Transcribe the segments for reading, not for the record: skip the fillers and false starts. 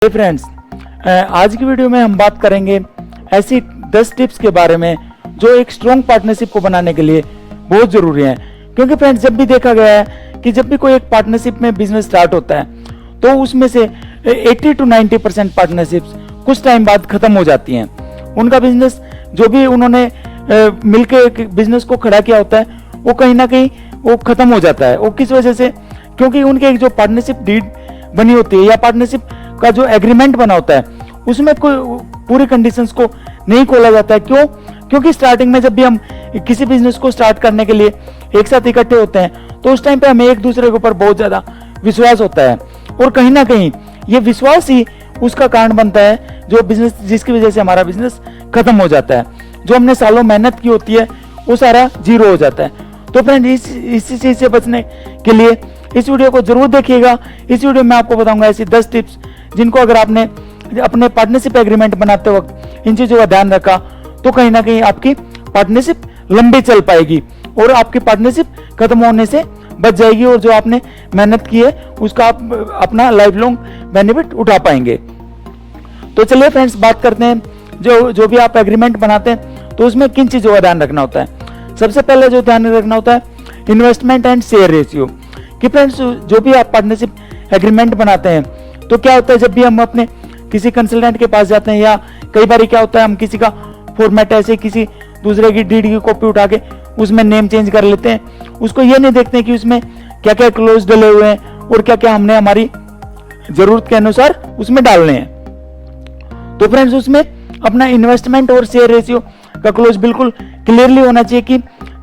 Friends, आज की video में हम बात करेंगे ऐसी 10 टिप्स के बारे में जो एक स्ट्रॉन्ग पार्टनरशिप को बनाने के लिए बहुत जरूरी है। क्योंकि फ्रेंड्स, जब भी देखा गया है कि जब भी कोई एक पार्टनरशिप में बिजनेस स्टार्ट होता है तो उसमें से 80 to 90% पार्टनरशिप्स कुछ टाइम बाद खत्म हो जाती हैं। उनका बिजनेस जो भी उन्होंने मिलकर बिजनेस को खड़ा किया होता है वो कहीं ना कहीं वो खत्म हो जाता है। वो किस वजह से? क्योंकि उनके एक जो पार्टनरशिप डीड बनी होती है या पार्टनरशिप का जो एग्रीमेंट बना होता है उसमें कोई पूरी कंडीशंस को नहीं खोला जाता है। क्यों? क्योंकि स्टार्टिंग में जब भी हम किसी बिजनेस को स्टार्ट करने के लिए एक साथ इकट्ठे होते हैं तो उस टाइम पे हमें एक दूसरे के ऊपर बहुत ज्यादा विश्वास होता है और कहीं ना कहीं ये विश्वास ही उसका कारण बनता है जो बिजनेस जिसकी वजह से हमारा बिजनेस खत्म हो जाता है। जो हमने सालों मेहनत की होती है वो सारा जीरो हो जाता है। तो फ्रेंड, इसी चीज से बचने के लिए इस वीडियो को जरूर देखिएगा। इस वीडियो में आपको बताऊंगा ऐसी 10 टिप्स जिनको अगर आपने अपने पार्टनरशिप एग्रीमेंट बनाते वक्त इन चीजों का ध्यान रखा तो कहीं ना कहीं आपकी पार्टनरशिप लंबी चल पाएगी और आपकी पार्टनरशिप खत्म होने से बच जाएगी और जो आपने मेहनत की है उसका आप अपना लाइफ लॉन्ग बेनिफिट उठा पाएंगे। तो चलिए फ्रेंड्स, बात करते हैं जो भी आप एग्रीमेंट बनाते हैं तो उसमें किन चीजों का ध्यान रखना होता है। सबसे पहले जो ध्यान रखना होता है इन्वेस्टमेंट एंड शेयर रेशियो। कि फ्रेंड्स, जो भी आप पार्टनरशिप एग्रीमेंट बनाते हैं तो क्या होता है, जब भी हम अपने किसी कंसल्टेंट के पास जाते हैं या कई बार क्या होता है हम किसी का फॉर्मेट ऐसे किसी दूसरे की डीड की कॉपी उठा के उसमें नेम चेंज कर लेते हैं। उसको ये नहीं देखते कि उसमें क्या क्या क्लोज डले हुए हैं और क्या क्या हमने हमारी जरूरत के अनुसार उसमें डालने हैं। तो फ्रेंड्स, उसमें अपना इन्वेस्टमेंट और शेयर रेशियो का क्लोज बिल्कुल क्लियरली होना चाहिए कि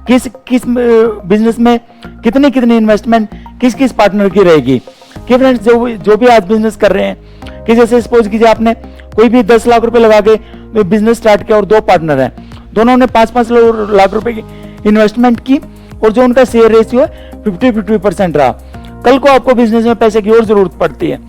किस बिजनेस में कितनी कितनी इन्वेस्टमेंट किस पार्टनर की रहेगी। कि फ्रेंड्स, जो भी आज बिजनेस कर रहे हैं कि जैसे सपोज कीजिए आपने कोई भी 10 लाख रुपए लगा के बिजनेस स्टार्ट किया और दो पार्टनर हैं, दोनों ने 5-5 लाख रुपए की इन्वेस्टमेंट की और जो उनका शेयर रेशियो है 50-50% रहा। कल को आपको बिजनेस में पैसे की और जरूरत पड़ती है,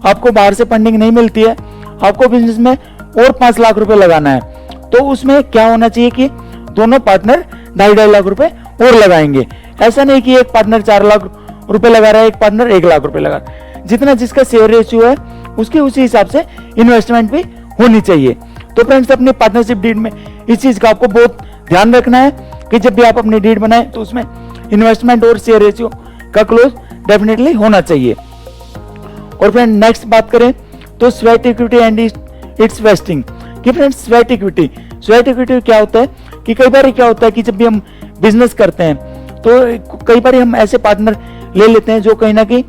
आपको बाहर से फंडिंग नहीं मिलती है, आपको बिजनेस में और 5 लाख रुपए लगाना है, तो उसमें क्या होना चाहिए कि दोनों पार्टनर 2.5 लाख रुपए और लगाएंगे। ऐसा नहीं कि एक पार्टनर 4 लाख रुपए लगा रहा है, एक पार्टनर 1 लाख रुपए लगा रहा है। जितना जिसका शेयर रेशियो है उसके उसी हिसाब से इन्वेस्टमेंट भी होनी चाहिए। तो फ्रेंड्स, अपनी पार्टनरशिप डीड में इस चीज का आपको बहुत ध्यान रखना है कि जब भी आप अपनी डीड बनाए तो उसमें इन्वेस्टमेंट और शेयर रेशियो का क्लोज डेफिनेटली होना चाहिए। और फ्रेंड, नेक्स्ट बात करें तो sweat equity and it's wasting. कि फ्रेंड्स, स्वेट इक्विटी क्या होता है कि कई बार क्या होता है कि जब भी हम बिजनेस करते हैं तो कई बार हम ऐसे पार्टनर ले लेते हैं जो कहीं ना कहीं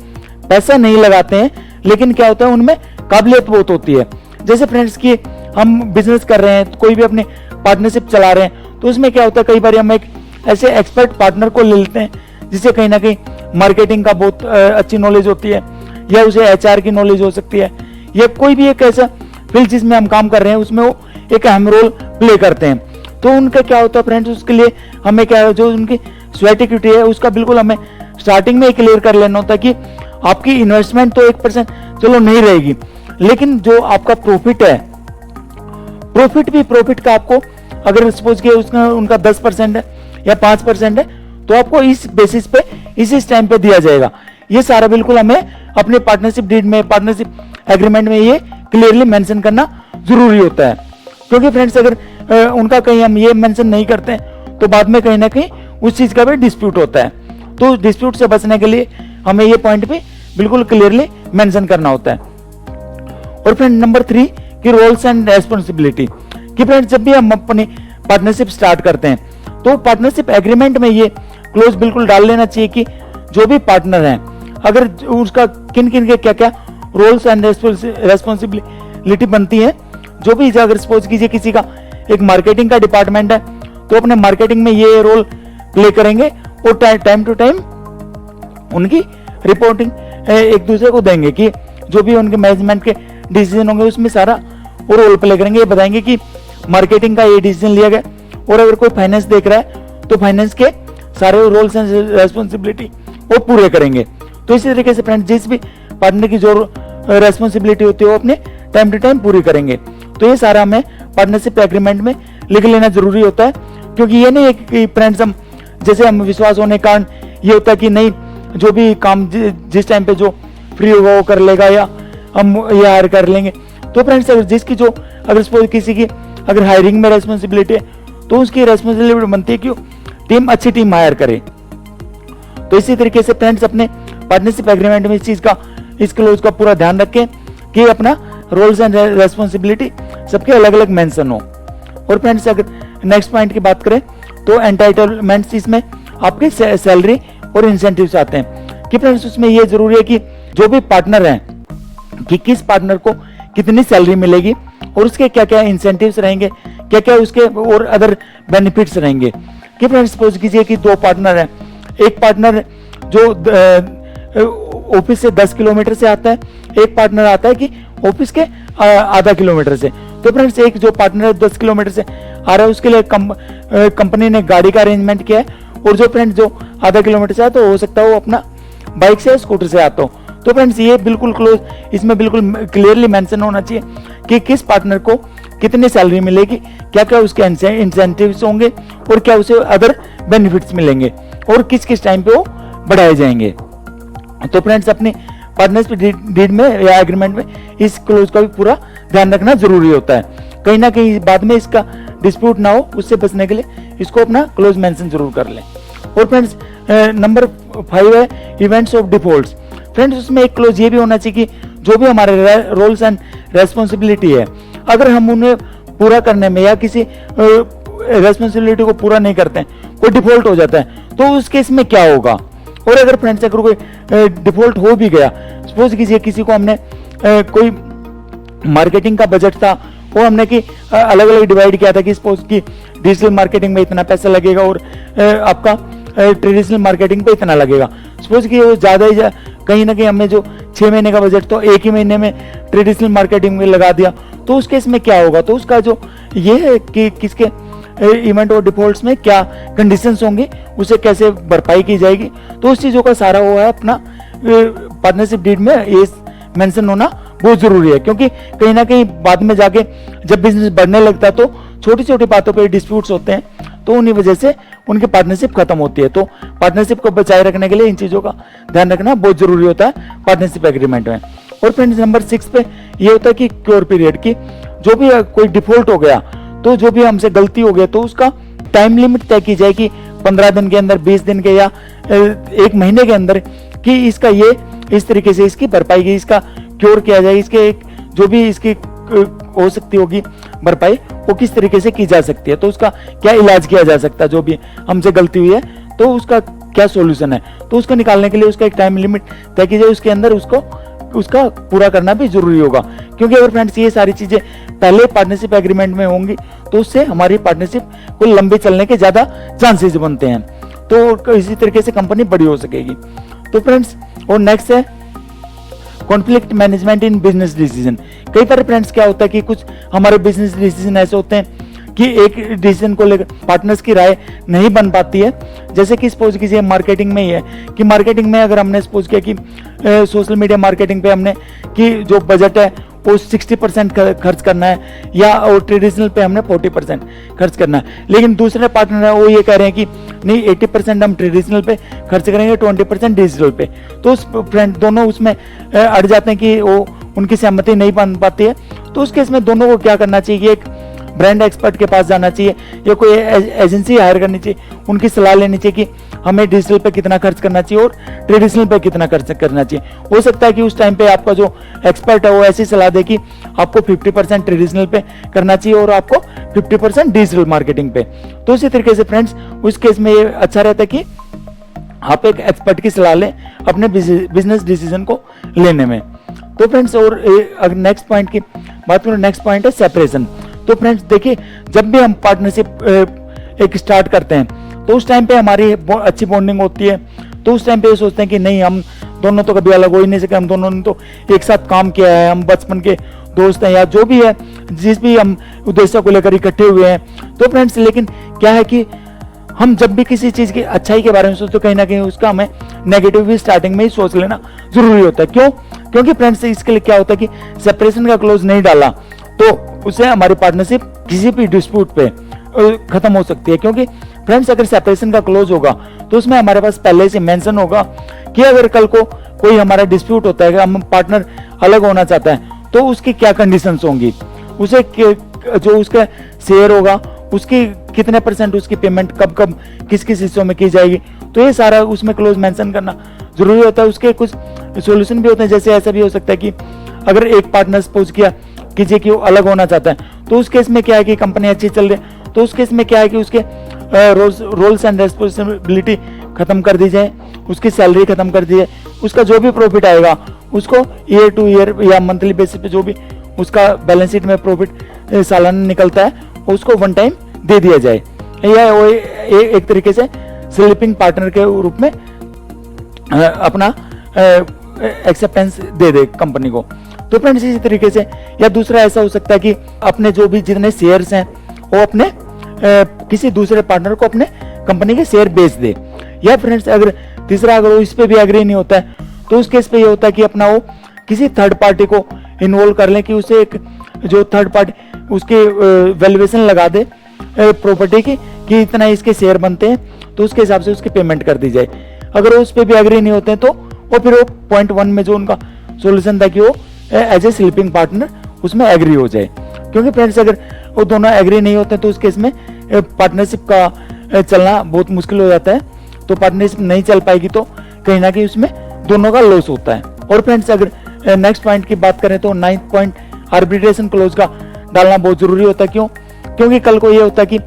पैसा नहीं लगाते हैं, लेकिन क्या होता है उनमें काबिलियत बहुत होती है। जैसे फ्रेंड्स कि हम बिजनेस कर रहे हैं तो कोई भी अपने पार्टनरशिप चला रहे हैं तो उसमें क्या होता है कई बार हम एक ऐसे एक्सपर्ट पार्टनर को ले लेते हैं जिसे कहीं ना कहीं मार्केटिंग का बहुत अच्छी नॉलेज होती है या उसे HR की नॉलेज हो सकती है या कोई भी एक ऐसा फील्ड जिसमें हम काम कर रहे हैं उसमें वो एक अहम रोल प्ले करते हैं। तो उनका क्या होता है फ्रेंड्स, उसके लिए हमें क्या जो उनकी स्वेट इक्विटी है उसका बिल्कुल हमें स्टार्टिंग में क्लियर कर लेना होता है कि आपकी इन्वेस्टमेंट तो 1% चलो नहीं रहेगी, लेकिन जो आपका प्रॉफिट है प्रॉफिट का आपको अगर सपोज किया उसका उनका 10% है या 5% है तो आपको इस बेसिस पे इस टाइम पे दिया जाएगा। ये सारा बिल्कुल हमें अपने पार्टनरशिप डीड में पार्टनरशिप एग्रीमेंट में ये क्लियरली मेंशन करना जरूरी होता है। क्योंकि फ्रेंड्स, अगर उनका कहीं हम ये मेंशन नहीं करते हैं तो बाद में कहीं ना कहीं उस चीज का भी डिस्प्यूट होता है। तो डिस्प्यूट से बचने के लिए हमें ये पॉइंट भी बिल्कुल क्लियरली मेंशन करना होता है। और फ्रेंड, नंबर 3 की रोल्स एंड रेस्पॉन्सिबिलिटी। कि फ्रेंड्स, जब भी हम अपनी पार्टनरशिप स्टार्ट करते हैं तो पार्टनरशिप एग्रीमेंट में ये क्लोज बिल्कुल डाल लेना चाहिए कि जो भी पार्टनर हैं अगर उसका किन किन के क्या क्या रोल्स एंड रेस्पॉन्सिबिलिटी बनती है। जो भी अगर सपोज कीजिए किसी का एक मार्केटिंग का डिपार्टमेंट है तो अपने मार्केटिंग में ये रोल प्ले करेंगे और टाइम टू टाइम उनकी रिपोर्टिंग एक दूसरे को देंगे कि जो भी उनके मैनेजमेंट के डिसीजन होंगे उसमें सारा वो रोल प्ले करेंगे। ये बताएंगे कि मार्केटिंग का ये डिसीजन लिया गया और अगर कोई फाइनेंस देख रहा है तो फाइनेंस के सारे रोल्स एंड रेस्पॉन्सिबिलिटी वो पूरे करेंगे। तो इसी तरीके से फ्रेंड्स, जिस भी पार्टनर की जो रेस्पॉन्सिबिलिटी होती है वो अपने टाइम टू टाइम पूरी करेंगे। तो ये सारा हमें पार्टनरशिप एग्रीमेंट में लिख लेना जरूरी होता है। क्योंकि ये नहीं है कि फ्रेंड्स हम जैसे हम विश्वास होने के कारण ये होता है कि नहीं जो भी काम जिस टाइम पे जो फ्री होगा वो कर लेगा या हम ये हायर कर लेंगे। तो फ्रेंड्स अगर जिसकी जो अगर सपोज किसी की अगर हायरिंग में रेस्पॉन्सिबिलिटी है तो उसकी रेस्पॉन्सिबिलिटी बनती है कि टीम अच्छी टीम हायर करे। तो इसी तरीके से फ्रेंड्स अपने पार्टनरशिप एग्रीमेंट में इस चीज का इस क्लोज का पूरा ध्यान रखें कि अपना रोल्स एंड रेस्पॉन्सिबिलिटी सबके अलग अलग मेंशन हो। और फ्रेंड्स अगर नेक्स्ट पॉइंट की बात करें तो एंटाइटलमेंट्स इसमें आपके सैलरी और इंसेंटिव्स आते हैं कि फ्रेंड्स उसमें ये जरूरी है कि जो भी पार्टनर हैं कि किस पार्टनर को कितनी सैलरी मिलेगी और उसके क्या क्या इंसेंटिव्स रहेंगे, क्या क्या उसके और अदर बेनिफिट्स रहेंगे। कि फ्रेंड्स सपोज कीजिए कि दो पार्टनर हैं, एक पार्टनर जो ऑफिस से 10 किलोमीटर से आता है, एक पार्टनर आता है कि ऑफिस के आधा किलोमीटर से। तो फ्रेंड्स एक जो पार्टनर 10 किलोमीटर से आ रहा है उसके लिए कंपनी ने गाड़ी का अरेंजमेंट किया है, और जो फ्रेंड्स जो आधा किलोमीटर से आता है हो सकता है वो अपना बाइक से स्कूटर से आता हो। तो फ्रेंड्स ये बिल्कुल क्लोज इसमें बिल्कुल क्लियरली मेंशन होना चाहिए कि किस पार्टनर को कितनी सैलरी मिलेगी, क्या क्या उसके इंसेंटिव्स होंगे और क्या उसे अदर बेनिफिट्स मिलेंगे और किस किस टाइम पे वो बढ़ाए जाएंगे। तो फ्रेंड्स अपनी पार्टनरशिप डीड में या एग्रीमेंट में इस क्लोज का भी पूरा ध्यान रखना जरूरी होता है, कहीं ना कहीं बाद में इसका डिस्प्यूट ना हो, उससे बचने के लिए इसको अपना क्लोज मेंशन जरूर कर लें। और फ्रेंड्स नंबर 5 है इवेंट्स ऑफ डिफॉल्ट्स। फ्रेंड्स उसमें एक क्लोज ये भी होना चाहिए कि जो भी हमारे रोल्स एंड रेस्पॉन्सिबिलिटी है अगर हम उन्हें पूरा करने में या किसी रेस्पॉन्सिबिलिटी को पूरा नहीं करते हैं, कोई डिफॉल्ट हो जाता है तो उस केस में क्या होगा। और अगर फ्रेंड्स अगर कोई डिफॉल्ट हो भी गया, सपोज कीजिए किसी को हमने कोई मार्केटिंग का बजट था वो हमने कि अलग अलग डिवाइड किया था कि सपोज की डिजिटल मार्केटिंग में इतना पैसा लगेगा और आपका ट्रेडिशनल मार्केटिंग पे इतना लगेगा। सपोज कि वो ज्यादा ही कहीं ना कहीं हमने जो 6 महीने का बजट तो एक ही महीने में ट्रेडिशनल मार्केटिंग में लगा दिया, तो उस केस में क्या होगा। तो उसका जो ये है कि किसके इवेंट और डिफॉल्ट्स में क्या कंडीशंस होंगी, उसे कैसे भरपाई की जाएगी, तो उस चीजों का सारा वो है अपना पार्टनरशिप डीड में ये मेंशन होना बहुत जरूरी है। क्योंकि कहीं ना कहीं बाद में जाके जब बिजनेस बढ़ने लगता है तो छोटी छोटी बातों पे डिस्प्यूट्स होते हैं, तो उन्हीं वजह से उनकी पार्टनरशिप खत्म होती है। तो पार्टनरशिप को बचाए रखने के लिए इन चीजों का ध्यान रखना बहुत जरूरी होता है पार्टनरशिप एग्रीमेंट में। और फ्रेंड्स नंबर 6 पे ये होता है कि क्योर पीरियड की जो भी कोई डिफॉल्ट हो गया तो जो भी हमसे गलती हो गया तो उसका टाइम लिमिट तय की जाए कि 15 दिन के अंदर, 20 दिन के या 1 महीने के अंदर कि इसका ये इस तरीके से इसकी भरपाई की इसका क्योर किया जाए, इसके एक जो भी इसकी हो सकती होगी भरपाई वो किस तरीके से की जा सकती है, तो उसका क्या इलाज किया जा सकता है, जो भी हमसे गलती हुई है तो उसका क्या सॉल्यूशन है, तो उसको निकालने के लिए उसका एक टाइम लिमिट तय की जाए, उसके अंदर उसका पूरा करना भी जरूरी होगा। क्योंकि अगर फ्रेंड्स ये सारी चीजें पहले पार्टनरशिप एग्रीमेंट में होंगी तो उससे हमारी पार्टनरशिप को लंबे चलने के ज्यादा चांसेस बनते हैं, तो इसी तरीके से कंपनी बड़ी हो सकेगी। तो फ्रेंड्स और नेक्स्ट है conflict management in business decision. कई बार फ्रेंड्स क्या होता है कि कुछ हमारे बिजनेस डिसीजन ऐसे होते हैं कि एक डिसीजन को लेकर पार्टनर्स की राय नहीं बन पाती है। जैसे कि सपोज कीजिए मार्केटिंग में ही है कि मार्केटिंग में अगर हमने सपोज किया कि सोशल मीडिया मार्केटिंग पे हमने कि जो बजट है वो 60% खर्च करना है या और ट्रेडिशनल पे हमने 40% खर्च करना है, लेकिन दूसरे पार्टनर है वो ये कह रहे हैं कि नहीं 80% हम ट्रेडिशनल पे खर्च करेंगे, 20% डिजिटल पे। तो उस फ्रेंड दोनों उसमें अड़ जाते हैं कि वो उनकी सहमति नहीं बन पाती है। तो उस केस में दोनों को क्या करना चाहिए, एक ब्रांड एक्सपर्ट के पास जाना चाहिए या कोई एजेंसी हायर करनी चाहिए, उनकी सलाह लेनी चाहिए कि हमें डिजिटल पे कितना खर्च करना चाहिए और ट्रेडिशनल पे कितना खर्च करना चाहिए। हो सकता है कि उस टाइम पे आपका जो एक्सपर्ट है वो ऐसी सलाह दे कि आपको 50% ट्रेडिशनल पे करना चाहिए और आपको 50% डिजिटल मार्केटिंग पे। तो इसी तरीके से फ्रेंड्स उस केस में ये अच्छा रहता है कि आप एक एक्सपर्ट की सलाह लें अपने बिजनेस डिसीजन को लेने में। तो फ्रेंड्स और अगर नेक्स्ट पॉइंट की बात करें, नेक्स्ट पॉइंट है सेपरेशन। तो फ्रेंड्स देखिए जब भी हम पार्टनरशिप एक स्टार्ट करते हैं तो उस टाइम पे हमारी अच्छी बॉन्डिंग होती है, तो उस टाइम पे ये सोचते हैं कि नहीं हम दोनों तो कभी अलग हो ही नहीं सके, हम दोनों ने तो एक साथ काम किया है, हम बचपन के दोस्त हैं या जो भी है जिस भी हम उद्देश्य को लेकर इकट्ठे हुए हैं। तो फ्रेंड्स लेकिन क्या है कि हम जब भी किसी चीज की अच्छाई के बारे में सोचते कहीं ना कहीं उसका हमें नेगेटिव भी स्टार्टिंग में ही सोच लेना जरूरी होता है। क्यों? क्योंकि फ्रेंड्स इसके लिए क्या होता है कि सेपरेशन का क्लोज नहीं डाला तो उसे हमारी पार्टनरशिप किसी भी डिस्प्यूट पे खत्म हो सकती है। क्योंकि फ्रेंड्स अगर सेपरेशन का क्लोज होगा तो उसमें हमारे पास पहले से मेंशन होगा कि अगर कल को कोई हमारा डिस्प्यूट होता है कि हम पार्टनर अलग होना चाहता है तो उसकी क्या कंडीशंस होंगी, उसे जो उसका शेयर होगा उसकी कितने % उसकी पेमेंट कब कब किस किस हिस्सों में की जाएगी, तो ये सारा उसमें क्लोज मेंशन करना जरूरी होता है। उसके कुछ सॉल्यूशन भी होते हैं, जैसे ऐसा भी हो सकता है कि अगर एक पार्टनर सपोज किया कीजिए कि वो अलग होना चाहता है तो उस केस में क्या है कि कंपनी अच्छी चल रही है तो उस केस में क्या है कि उसके रोल्स एंड रेस्पॉन्सिबिलिटी खत्म कर दी जाए, उसकी सैलरी खत्म कर दी जाए, उसका जो भी प्रॉफिट आएगा उसको ईयर टू ईयर या मंथली बेसिस पे जो भी उसका बैलेंस शीट में प्रॉफिट सालाना निकलता है उसको वन टाइम दे दिया जाए, या वो एक तरीके से स्लीपिंग पार्टनर के रूप में अपना एक्सेप्टेंस दे दे कंपनी को। तो फ्रेंड्स इसी तरीके से, या दूसरा ऐसा हो सकता है कि अपने जो भी जितने शेयर्स हैं वो अपने किसी दूसरे पार्टनर को अपने कंपनी के शेयर बेच दे, या फ्रेंड्स अगर तीसरा अगर वो इस पे भी एग्री नहीं होता है तो उस केस पे ये होता है कि अपना वो किसी थर्ड पार्टी को इन्वॉल्व कर लें कि उसे एक जो थर्ड पार्टी उसके वैल्यूएशन लगा दे प्रॉपर्टी की कि इतना इसके शेयर बनते हैं तो उसके हिसाब से उसकी पेमेंट कर दी जाए। अगर उस पे भी एग्री नहीं होते हैं तो वो फिर वो पॉइंट 1 में जो उनका सॉल्यूशन था कि वो एज ए स्लीपिंग पार्टनर उसमें एग्री हो जाए, क्योंकि फ्रेंड्स अगर वो दोनों एग्री नहीं होते तो उस केस में पार्टनरशिप का चलना बहुत मुश्किल हो जाता है, तो पार्टनरशिप नहीं चल पाएगी तो कहीं ना कहीं उसमें दोनों का लॉस होता है। और फ्रेंड्स अगर नेक्स्ट पॉइंट की बात करें तो 9th पॉइंट आर्बिट्रेशन क्लोज का डालना बहुत जरूरी होता है। क्यों? क्योंकि कल को ये होता है कि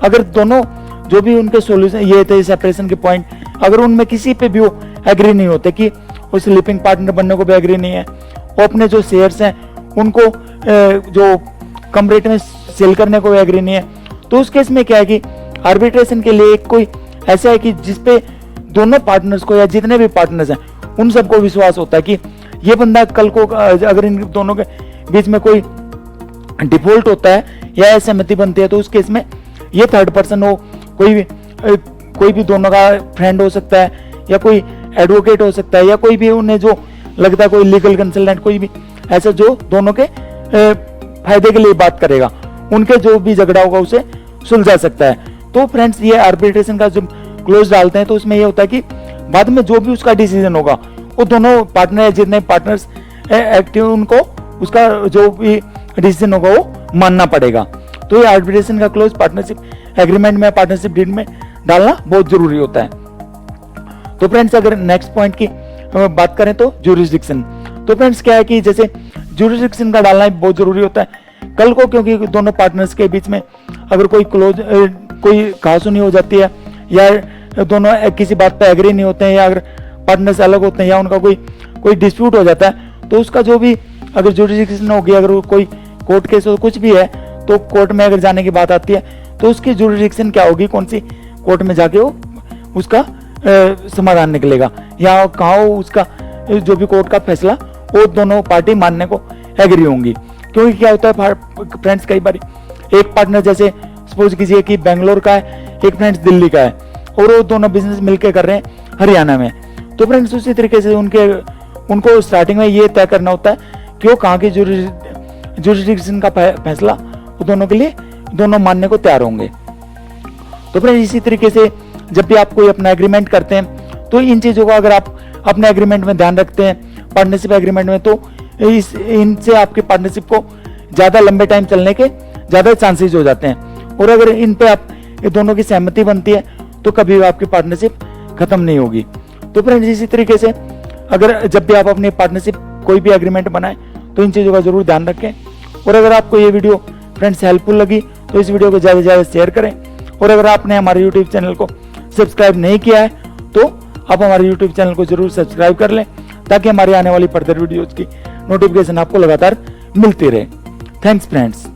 अगर दोनों जो भी उनके सॉल्यूशन ये थे सेपरेशन के पॉइंट, अगर उनमें किसी पे भी वो एग्री नहीं होते कि वो स्लीपिंग पार्टनर बनने को भी एग्री नहीं है, वो अपने जो शेयर्स हैं उनको जो कम रेट में सेल करने को एग्री नहीं है, तो उस केस में क्या है कि आर्बिट्रेशन के लिए कोई ऐसा है कि जिसपे दोनों पार्टनर्स को या जितने भी पार्टनर्स हैं उन सबको विश्वास होता है कि ये बंदा कल को अगर इन दोनों के बीच में कोई डिफॉल्ट होता है या सहमति बनती है तो उस केस में ये थर्ड पर्सन हो, कोई भी दोनों का फ्रेंड हो सकता है या कोई एडवोकेट हो सकता है या कोई भी उन्हें जो लगता है कोई लीगल कंसल्टेंट, कोई भी ऐसा जो दोनों के फायदे के लिए बात करेगा, उनके जो भी झगड़ा होगा उसे सुलझा सकता है। तो फ्रेंड्स ये आर्बिट्रेशन का जब क्लोज डालते हैं तो उसमें ये होता है कि बाद में जो भी उसका डिसीजन होगा वो दोनों पार्टनर जितने पार्टनर्स एक्टिव उनको उसका जो भी डिसीजन होगा वो मानना पड़ेगा। तो ये आर्बिट्रेशन का क्लोज पार्टनरशिप एग्रीमेंट में पार्टनरशिप डीड में डालना बहुत जरूरी होता है। तो फ्रेंड्स अगर नेक्स्ट पॉइंट की बात करें तो ज्यूरिसडिक्शन, तो फ्रेंड्स क्या है कि जैसे ज्यूरिसडिक्शन का डालना बहुत जरूरी होता है कल को, क्योंकि दोनों पार्टनर्स के बीच में अगर कोई कहासुनी हो जाती है या दोनों किसी बात पे एग्री नहीं होते हैं या अगर पार्टनर्स अलग होते हैं या उनका कोई डिस्प्यूट हो जाता है तो उसका जो भी अगर ज्यूरिसडिक्शन होगी, अगर कोई कोर्ट केस हो कुछ भी है तो कोर्ट में अगर जाने की बात आती है तो उसकी ज्यूरिसडिक्शन क्या होगी, कौन सी कोर्ट में जाके वो उसका समाधान निकलेगा या कहाँ उसका जो भी कोर्ट का फैसला वो दोनों पार्टी मानने को एग्री होंगी। क्योंकि क्या होता है फ्रेंड्स, कई बार एक पार्टनर जैसे सपोज कीजिए कि बेंगलोर का है, एक फ्रेंड्स दिल्ली का है और वो दोनों बिजनेस मिलकर कर रहे हैं हरियाणा में, तो फ्रेंड्स उसी तरीके से उनको स्टार्टिंग में ये तय करना होता है कि वो कहाँ की ज्यूरिसडिक्शन का फैसला वो दोनों के लिए दोनों मानने को तैयार होंगे। तो फ्रेंड्स इसी तरीके से जब भी आप कोई अपना एग्रीमेंट करते हैं तो इन चीजों का अगर आप अपने एग्रीमेंट में ध्यान रखते हैं पार्टनरशिप एग्रीमेंट में, तो इनसे आपके पार्टनरशिप को ज्यादा लंबे टाइम चलने के ज्यादा चांसेस हो जाते हैं। और अगर इन पे आप दोनों की सहमति बनती है तो कभी भी आपकी पार्टनरशिप खत्म नहीं होगी। तो फ्रेंड्स इसी तरीके से अगर जब भी आप अपनी पार्टनरशिप कोई भी एग्रीमेंट बनाए तो इन चीजों का जरूर ध्यान रखें। और अगर आपको ये वीडियो फ्रेंड्स हेल्पफुल लगी तो इस वीडियो को ज्यादा से ज्यादा शेयर करें। और अगर आपने हमारे यूट्यूब चैनल को सब्सक्राइब नहीं किया है तो आप हमारे यूट्यूब चैनल को जरूर सब्सक्राइब कर लें ताकि हमारी आने वाली फर्दर वीडियोज की नोटिफिकेशन आपको लगातार मिलती रहे। Thanks friends.